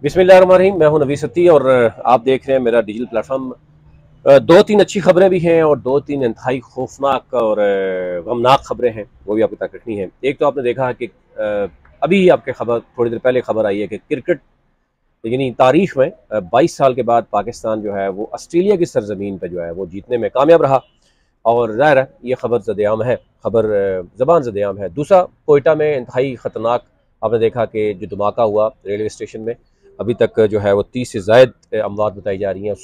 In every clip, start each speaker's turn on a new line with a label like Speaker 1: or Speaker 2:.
Speaker 1: बिस्मिल्लाहिर्रहमानिर्रहीम। मैं हूं नवी सत्ती और आप देख रहे हैं मेरा डिजिटल प्लेटफॉर्म। दो तीन अच्छी खबरें भी हैं और दो तीन इंतहाई खौफनाक और गमनाक खबरें हैं, वो भी आपके तक रखनी है। एक तो आपने देखा है कि अभी आपके खबर थोड़ी देर पहले खबर आई है कि क्रिकेट यानी तारीख में 22 साल के बाद पाकिस्तान जो है वो ऑस्ट्रेलिया की सरजमीन पर जो है वो जीतने में कामयाब रहा। और ज़ाहिर है ये खबर ज़देआम है, खबर ज़बान ज़देआम है। दूसरा, कोयटा में इंतहाई ख़तरनाक आपने देखा कि जो धमाका हुआ रेलवे स्टेशन में, अभी तक जो है वो 30 से ज़ायद अमवात बताई जा रही हैं,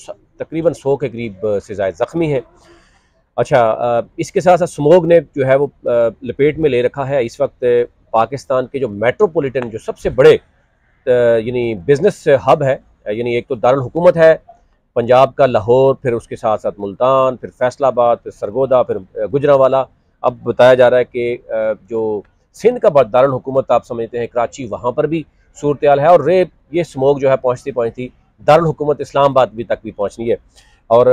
Speaker 1: तकरीबन 100 के करीब से ज़ायद ज़ख्मी हैं। अच्छा, इसके साथ साथ स्मोग ने जो है वो लपेट में ले रखा है इस वक्त पाकिस्तान के जो मेट्रोपॉलिटन जो सबसे बड़े यानी बिज़नेस हब है। यानी एक तो दारुल हुकूमत है पंजाब का लाहौर, फिर उसके साथ साथ मुल्तान, फिर फैसलाबाद, फिर सरगोदा, फिर गुजरांवाला। अब बताया जा रहा है कि जो सिंध का दारुल हुकूमत आप समझते हैं कराची, वहाँ पर भी सूरत हाल है। और ये स्मोक जो है पहुँचती पहुँचती दारुल हुकूमत इस्लामाबाद भी तक भी पहुँचनी है। और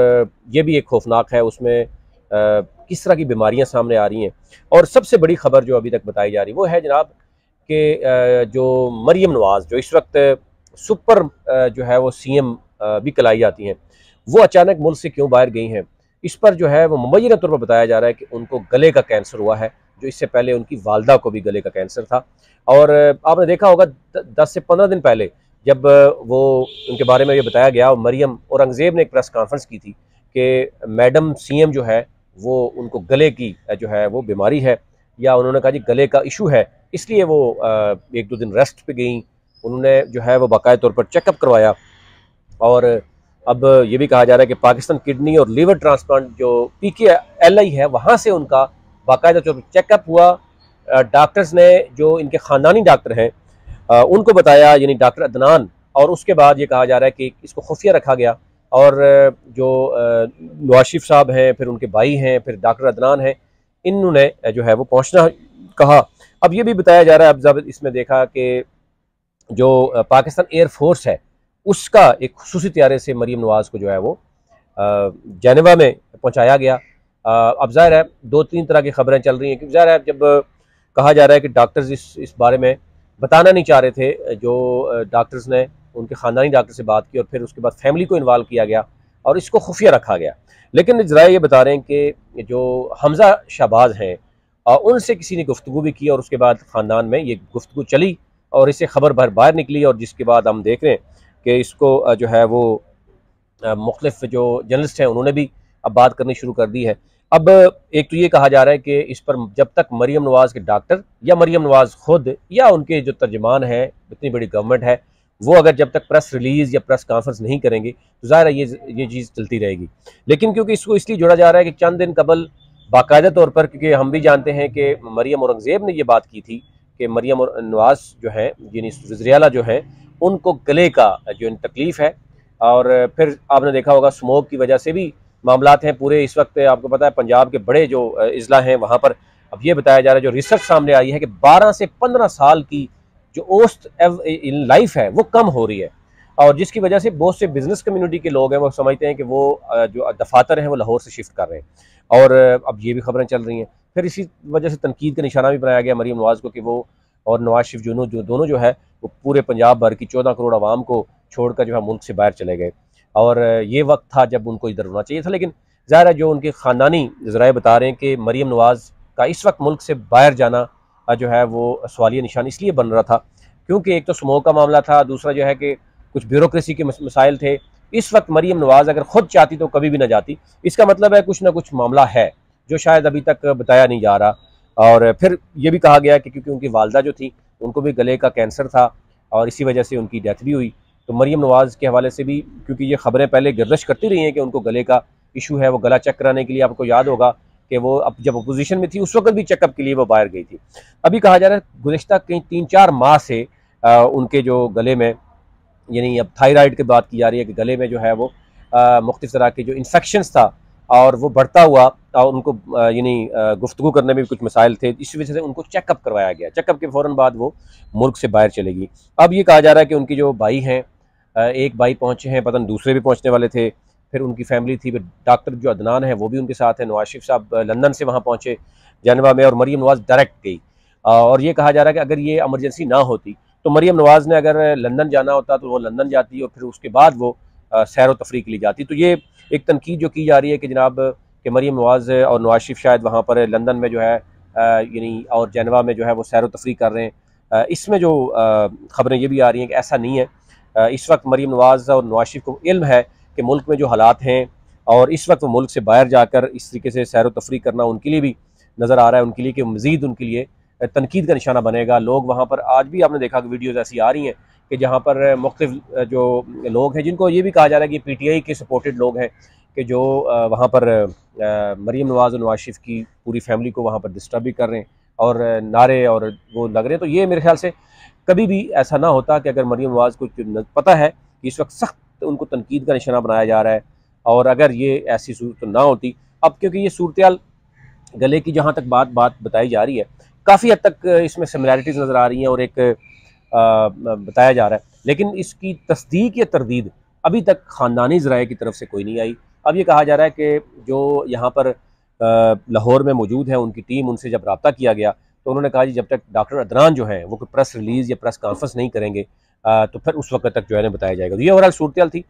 Speaker 1: ये भी एक खौफनाक है, उसमें किस तरह की बीमारियाँ सामने आ रही हैं। और सबसे बड़ी खबर जो अभी तक बताई जा रही वो है जनाब कि जो मरियम नवाज़ जो इस वक्त सुपर जो है वो CM भी कहलाई जाती हैं, वो अचानक मुल्क से क्यों बाहर गई हैं, इस पर जो है वो मुबैना तौर पर बताया जा रहा है कि उनको गले का कैंसर हुआ है, जो इससे पहले उनकी वालदा को भी गले का कैंसर था। और आपने देखा होगा 10 से 15 दिन पहले जब वो उनके बारे में ये बताया गया, और मरियम औरंगज़ेब ने एक प्रेस कॉन्फ्रेंस की थी कि मैडम CM जो है वो उनको गले की जो है वो बीमारी है, या उन्होंने कहा जी गले का इशू है, इसलिए वो 1-2 दिन रेस्ट पे गई। उन्होंने जो है वो बाकायदा तौर पर चेकअप करवाया। और अब ये भी कहा जा रहा है कि पाकिस्तान किडनी और लीवर ट्रांसप्लांट जो PKLI है, वहाँ से उनका बाकायदा तौर पर चेकअप हुआ। डॉक्टर्स ने जो इनके ख़ानदानी डॉक्टर हैं उनको बताया, यानी डॉक्टर अदनान। और उसके बाद ये कहा जा रहा है कि इसको खुफिया रखा गया। और जो नवाशिफ साहब हैं, फिर उनके भाई हैं, फिर डॉक्टर अदनान हैं, इन्होंने जो है वो पहुँचना कहा। अब ये भी बताया जा रहा है, अब जब इसमें देखा कि जो पाकिस्तान एयरफोर्स है उसका एक खुसूसी तैयारे से मरीम नवाज़ को जो है वो जेनेवा में पहुंचाया गया। अब ज़ाहिर है 2-3 तरह की खबरें चल रही हैं, क्योंकि ज़ाहिर है जब कहा जा रहा है कि डॉक्टर्स इस बारे में बताना नहीं चाह रहे थे, जो डॉक्टर्स ने उनके ख़ानदानी डॉक्टर से बात की और फिर उसके बाद फैमिली को इन्वॉल्व किया गया और इसको खुफिया रखा गया। लेकिन ज़रा ये बता रहे हैं कि जो हमज़ा शहबाज हैं उनसे किसी ने गुफ्तगू भी की और उसके बाद ख़ानदान में ये गुफ्तगू चली और इससे खबर भर बाहर निकली। और जिसके बाद हम देख रहे हैं कि इसको जो है वो मुख्तलिफ जो जर्नलिस्ट हैं उन्होंने भी अब बात करनी शुरू कर दी है। अब एक तो ये कहा जा रहा है कि इस पर जब तक मरियम नवाज़ के डॉक्टर या मरियम नवाज़ खुद या उनके जो तर्जमान है, इतनी बड़ी गवर्नमेंट है, वो अगर जब तक प्रेस रिलीज़ या प्रेस कॉन्फ्रेंस नहीं करेंगे तो ज़ाहिर है ये चीज़ चलती रहेगी। लेकिन क्योंकि इसको इसलिए जोड़ा जा रहा है कि चंद दिन कबल बाकायदा तौर पर, क्योंकि हम भी जानते हैं कि मरियम औरंगज़ेब ने ये बात की थी कि मरियम नवाज़ जो है यानी वज़ीर-ए-आला जो है उनको गले का जो तकलीफ़ है। और फिर आपने देखा होगा स्मोक की वजह से भी मामलात हैं पूरे। इस वक्त आपको पता है पंजाब के बड़े जो अजला हैं वहाँ पर अब ये बताया जा रहा है, जो रिसर्च सामने आई है कि 12 से 15 साल की जो औसत इन लाइफ है वो कम हो रही है। और जिसकी वजह से बहुत से बिजनेस कम्युनिटी के लोग हैं वो समझते हैं कि वो जो दफातर हैं वो लाहौर से शिफ्ट कर रहे हैं। और अब ये भी खबरें चल रही हैं। फिर इसी वजह से तनकीद का निशाना भी बनाया गया मरीम नवाज़ को कि वो और नवाज शरीफ जो दोनों जो है वो पूरे पंजाब भर की 14 करोड़ आवाम को छोड़कर जो है मुल्क से बाहर चले गए। और ये वक्त था जब उनको इधर होना चाहिए था। लेकिन ज़ाहिर है जो उनके ख़ानदानी ज़राए बता रहे हैं कि मरीम नवाज़ का इस वक्त मुल्क से बाहर जाना जो है वो सवालिया निशान इसलिए बन रहा था क्योंकि एक तो स्मोक का मामला था, दूसरा जो है कि कुछ ब्यूरोक्रेसी के मसाइल थे। इस वक्त मरीम नवाज़ अगर खुद चाहती तो कभी भी ना जाती। इसका मतलब है कुछ ना कुछ मामला है जो शायद अभी तक बताया नहीं जा रहा। और फिर ये भी कहा गया कि क्योंकि उनकी वालदा जो थी उनको भी गले का कैंसर था और इसी वजह से उनकी डेथ भी हुई। तो मरीम नवाज़ के हवाले से भी, क्योंकि ये खबरें पहले गर्दिश करती रही हैं कि उनको गले का इशू है, वो गला चेक कराने के लिए, आपको याद होगा कि वो अब जब अपोजिशन में थी उस वक्त भी चेकअप के लिए वो बाहर गई थी। अभी कहा जा रहा है गुज़िश्ता कहीं 3-4 माह से उनके जो गले में, यानी अब थायराइड की बात की जा रही है कि गले में जो है वो मुख्तलिफ तरह के जो इन्फेक्शंस था और वो बढ़ता हुआ और उनको यानी गुफ्तगू करने में भी कुछ मसाइल थे, इस वजह से उनको चेकअप करवाया गया। चेकअप के फ़ौरन बाद वो मुल्क से बाहर चलेगी। अब ये कहा जा रहा है कि उनकी जो भाई हैं, एक भाई पहुँचे हैं, पता नहीं दूसरे भी पहुँचने वाले थे, फिर उनकी फैमिली थी, फिर डॉक्टर जो अदनान है वो भी उनके साथ है, नवाज शरीफ साहब लंदन से वहाँ पहुँचे जेनेवा में, और मरीम नवाज़ डायरेक्ट गई। और ये कहा जा रहा है कि अगर ये एमरजेंसी ना होती तो मरीम नवाज़ ने अगर लंदन जाना होता तो वो लंदन जाती और फिर उसके बाद वो सैर व तफरी के लिए जाती। तो ये एक तनकीद जो की जा रही है कि जनाब कि मरीम नवाज़ और नवाज शरीफ शायद वहाँ पर लंदन में जो है यानी और जेनेवा में जो है वो सैर व तफरी कर रहे हैं। इसमें जो ख़बरें ये भी आ रही हैं कि ऐसा नहीं है। इस वक्त मरीम नवाज़ और नवाज शरीफ को इल्म है कि मुल्क में जो हालात हैं और इस वक्त वो मुल्क से बाहर जाकर इस तरीके से सैर व तफरी करना उनके लिए भी नज़र आ रहा है, उनके लिए कि मज़ीद उनके लिए तनकीद का निशाना बनेगा। लोग वहाँ पर आज भी आपने देखा कि वीडियोज़ ऐसी आ रही हैं कि जहाँ पर मुख्तलिफ जो लोग हैं जिनको ये भी कहा जा रहा है कि PTI के सपोर्टेड लोग हैं कि जो वहाँ पर मरीम नवाज़ और नवाज शरीफ की पूरी फैमिली को वहाँ पर डिस्टर्ब भी कर रहे हैं और नारे और वो लग रहे हैं। तो ये मेरे ख्याल से कभी भी ऐसा ना होता कि अगर मरीम नवाज़ को पता है कि इस वक्त सख्त उनको तनकीद का निशाना बनाया जा रहा है और अगर ये ऐसी सूरत ना होती, अब क्योंकि ये सूरत गले की जहाँ तक बात बताई जा रही है काफ़ी हद तक इसमें सिमिलैरिटीज़ नज़र आ रही हैं और एक बताया जा रहा है, लेकिन इसकी तस्दीक या तरदीद अभी तक ख़ानदानी ज़राए की तरफ से कोई नहीं आई। अब ये कहा जा रहा है कि जो यहाँ पर लाहौर में मौजूद है उनकी टीम, उनसे जब रब्ता किया गया तो उन्होंने कहा जी जब तक डॉक्टर अदनान जो है वो कोई प्रेस रिलीज़ या प्रेस कॉन्फ्रेंस नहीं करेंगे तो फिर उस वक्त तक जो है बताया जाएगा। तो ये ओवरऑल सूरत थी।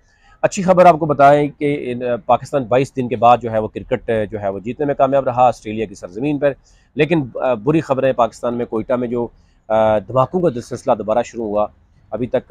Speaker 1: अच्छी खबर आपको बताएं कि पाकिस्तान 22 दिन के बाद जो है वो क्रिकेट जो है वो जीतने में कामयाब रहा ऑस्ट्रेलिया की सरजमीन पर। लेकिन बुरी खबर है, पाकिस्तान में कोयटा में जो धमाकों का सिलसिला दोबारा शुरू हुआ। अभी तक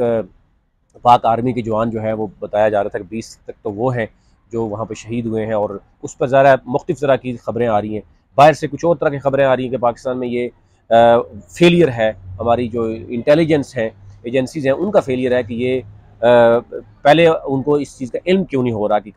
Speaker 1: पाक आर्मी के जवान जो है वो बताया जा रहा था कि 20 तक तो वो हैं जो वहाँ पर शहीद हुए हैं और उस पर ज़रा मुख्तलिफ तरह की खबरें आ रही हैं। बाहर से कुछ और तरह की खबरें आ रही हैं कि पाकिस्तान में ये फेलियर है, हमारी जो इंटेलिजेंस हैं एजेंसीज़ हैं उनका फेलियर है कि ये पहले उनको इस चीज़ का इल्म क्यों नहीं हो रहा कि